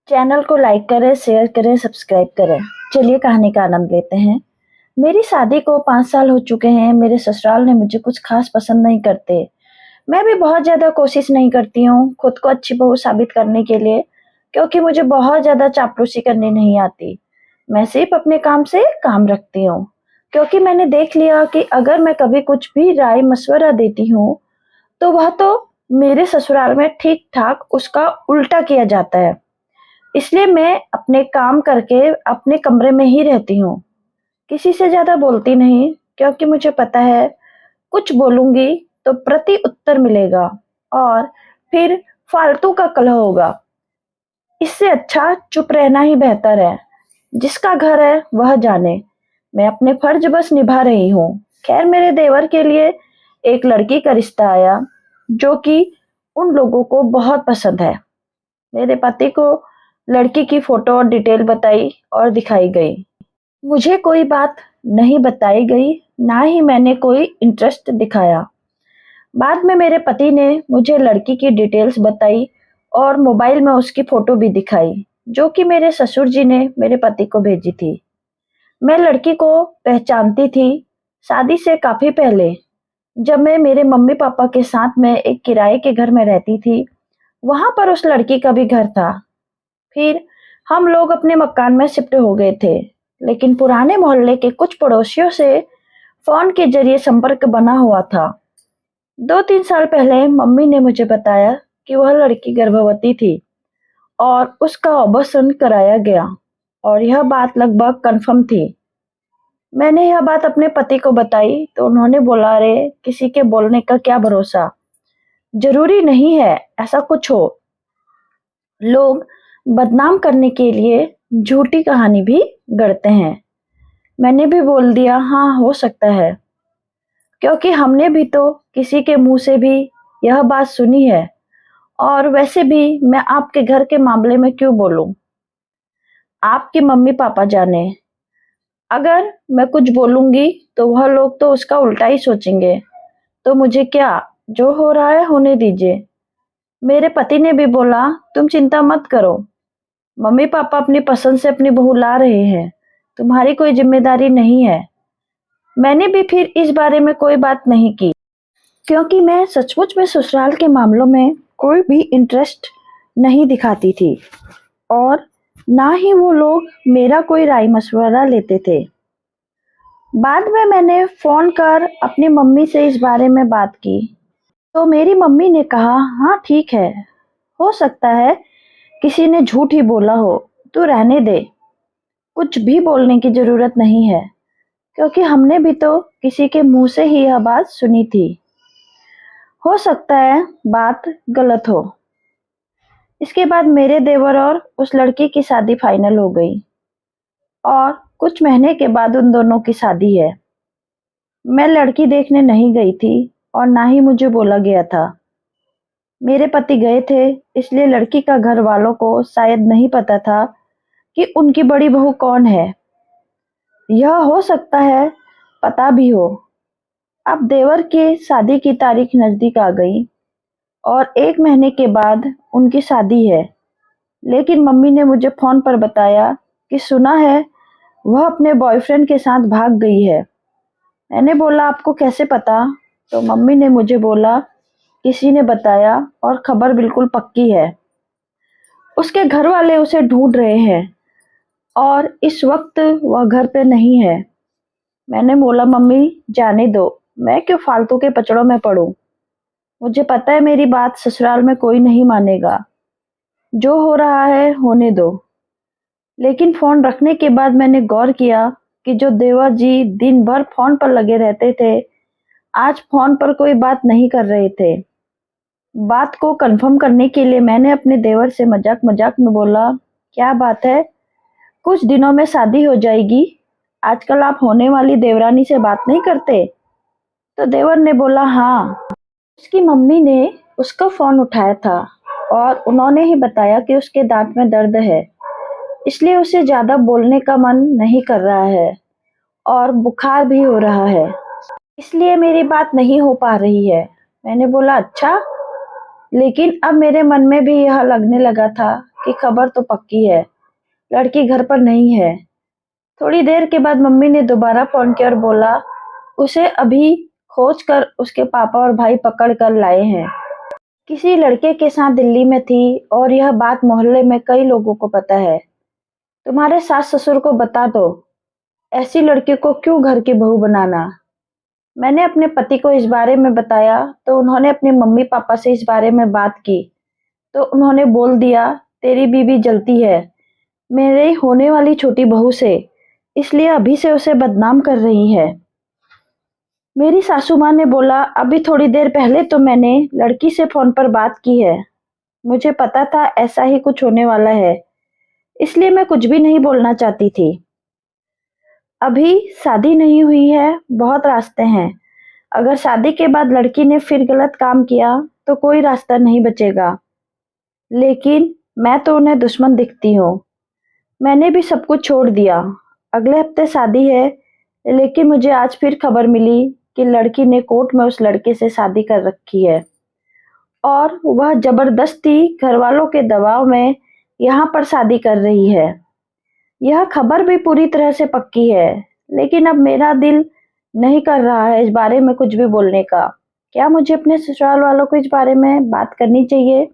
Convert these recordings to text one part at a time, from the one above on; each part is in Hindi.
चैनल को लाइक करें, शेयर करें, सब्सक्राइब करें। चलिए कहानी का आनंद लेते हैं। मेरी शादी को 5 साल हो चुके हैं। मेरे ससुराल ने मुझे कुछ खास पसंद नहीं करते। मैं भी बहुत ज़्यादा कोशिश नहीं करती हूँ खुद को अच्छी बहू साबित करने के लिए, क्योंकि मुझे बहुत ज़्यादा चापलूसी करनी नहीं आती। मैं सिर्फ अपने काम से काम रखती हूँ, क्योंकि मैंने देख लिया कि अगर मैं कभी कुछ भी राय मशवरा देती हूँ, तो वह तो मेरे ससुराल में ठीक-ठाक उसका उल्टा किया जाता है। इसलिए मैं अपने काम करके अपने कमरे में ही रहती हूँ। किसी से ज़्यादा बोलती नहीं, क्योंकि मुझे पता है कुछ बोलूँगी तो प्रति उत्तर मिलेगा और फिर फालतू का कलह होगा। इससे अच्छा चुप रहना ही बेहतर है। जिसका घर है वह जाने। मैं अपने फर्ज बस निभा रही हूँ। खैर, मेरे देवर के लिए एक लड़की का रिश्ता आया, जो कि उन लोगों को बहुत पसंद है। मेरे पति को लड़की की फोटो और डिटेल बताई और दिखाई गई। मुझे कोई बात नहीं बताई गई, ना ही मैंने कोई इंटरेस्ट दिखाया। बाद में मेरे पति ने मुझे लड़की की डिटेल्स बताई और मोबाइल में उसकी फोटो भी दिखाई, जो कि मेरे ससुर जी ने मेरे पति को भेजी थी। मैं लड़की को पहचानती थी शादी से काफी पहले, जब मैं मेरे मम्मी पापा के साथ में एक किराए के घर में रहती थी। वहां पर उस लड़की का भी घर था। फिर हम लोग अपने मकान में शिफ्ट हो गए थे, लेकिन पुराने मोहल्ले के कुछ पड़ोसियों से फोन के जरिए संपर्क बना हुआ था। 2-3 साल पहले मम्मी ने मुझे बताया कि वह लड़की गर्भवती थी और उसका ऑपरेशन कराया गया, और यह बात लगभग कंफर्म थी। मैंने यह बात अपने पति को बताई तो उन्होंने बोला, अरे किसी के बोलने का क्या भरोसा, जरूरी नहीं है ऐसा कुछ हो। लोग बदनाम करने के लिए झूठी कहानी भी गढ़ते हैं। मैंने भी बोल दिया, हाँ हो सकता है, क्योंकि हमने भी तो किसी के मुंह से भी यह बात सुनी है। और वैसे भी मैं आपके घर के मामले में क्यों बोलूं, आपके मम्मी पापा जाने। अगर मैं कुछ बोलूंगी तो वह लोग तो उसका उल्टा ही सोचेंगे, तो मुझे क्या, जो हो रहा है होने दीजिए। मेरे पति ने भी बोला, तुम चिंता मत करो, मम्मी पापा अपनी पसंद से अपनी बहू ला रहे हैं, तुम्हारी कोई जिम्मेदारी नहीं है। मैंने भी फिर इस बारे में कोई बात नहीं की, क्योंकि मैं सचमुच में ससुराल के मामलों में कोई भी इंटरेस्ट नहीं दिखाती थी, और ना ही वो लोग मेरा कोई राय मशवरा लेते थे। बाद में मैंने फोन कर अपनी मम्मी से इस बारे में बात की, तो मेरी मम्मी ने कहा, हाँ ठीक है, हो सकता है किसी ने झूठ ही बोला हो, तू रहने दे, कुछ भी बोलने की जरूरत नहीं है, क्योंकि हमने भी तो किसी के मुंह से ही यह बात सुनी थी। हो सकता है बात गलत हो। इसके बाद मेरे देवर और उस लड़की की शादी फाइनल हो गई, और कुछ महीने के बाद उन दोनों की शादी है। मैं लड़की देखने नहीं गई थी और ना ही मुझे बोला गया था। मेरे पति गए थे, इसलिए लड़की का घर वालों को शायद नहीं पता था कि उनकी बड़ी बहू कौन है। यह हो सकता है पता भी हो। अब देवर के शादी की तारीख नजदीक आ गई और 1 महीने के बाद उनकी शादी है। लेकिन मम्मी ने मुझे फोन पर बताया कि सुना है वह अपने बॉयफ्रेंड के साथ भाग गई है। मैंने बोला, आपको कैसे पता? तो मम्मी ने मुझे बोला, किसी ने बताया और खबर बिल्कुल पक्की है। उसके घर वाले उसे ढूंढ रहे हैं और इस वक्त वह घर पे नहीं है। मैंने बोला, मम्मी जाने दो, मैं क्यों फालतू के पचड़ों में पड़ूं। मुझे पता है मेरी बात ससुराल में कोई नहीं मानेगा, जो हो रहा है होने दो। लेकिन फोन रखने के बाद मैंने गौर किया कि जो देवर जी दिन भर फोन पर लगे रहते थे, आज फोन पर कोई बात नहीं कर रहे थे। बात को कंफर्म करने के लिए मैंने अपने देवर से मजाक मजाक में बोला, क्या बात है, कुछ दिनों में शादी हो जाएगी, आजकल आप होने वाली देवरानी से बात नहीं करते? तो देवर ने बोला, हाँ। उसकी मम्मी ने उसका फोन उठाया था और उन्होंने ही बताया कि उसके दांत में दर्द है, इसलिए उसे ज्यादा बोलने का मन नहीं कर रहा है और बुखार भी हो रहा है, इसलिए मेरी बात नहीं हो पा रही है। मैंने बोला, अच्छा। लेकिन अब मेरे मन में भी यह लगने लगा था कि खबर तो पक्की है, लड़की घर पर नहीं है। थोड़ी देर के बाद मम्मी ने दोबारा फोन किया और बोला उसे अभी खोज कर उसके पापा और भाई पकड़ कर लाए हैं। किसी लड़के के साथ दिल्ली में थी और यह बात मोहल्ले में कई लोगों को पता है। तुम्हारे सास ससुर को बता दो, ऐसी लड़की को क्यों घर की बहू बनाना। मैंने अपने पति को इस बारे में बताया तो उन्होंने अपने मम्मी पापा से इस बारे में बात की तो उन्होंने बोल दिया तेरी बीवी जलती है मेरे होने वाली छोटी बहू से, इसलिए अभी से उसे बदनाम कर रही है। मेरी सासू माँ ने बोला अभी थोड़ी देर पहले तो मैंने लड़की से फोन पर बात की है, मुझे पता था ऐसा ही कुछ होने वाला है, इसलिए मैं कुछ भी नहीं बोलना चाहती थी। अभी शादी नहीं हुई है, बहुत रास्ते हैं। अगर शादी के बाद लड़की ने फिर गलत काम किया तो कोई रास्ता नहीं बचेगा। लेकिन मैं तो उन्हें दुश्मन दिखती हूँ। मैंने भी सब कुछ छोड़ दिया। अगले हफ्ते शादी है, लेकिन मुझे आज फिर खबर मिली कि लड़की ने कोर्ट में उस लड़के से शादी कर रखी है और वह जबरदस्ती घरवालों के दबाव में यहाँ पर शादी कर रही है। यह खबर भी पूरी तरह से पक्की है, लेकिन अब मेरा दिल नहीं कर रहा है इस बारे में कुछ भी बोलने का। क्या मुझे अपने ससुराल वालों को इस बारे में बात करनी चाहिए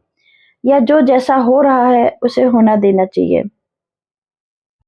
या जो जैसा हो रहा है उसे होना देना चाहिए?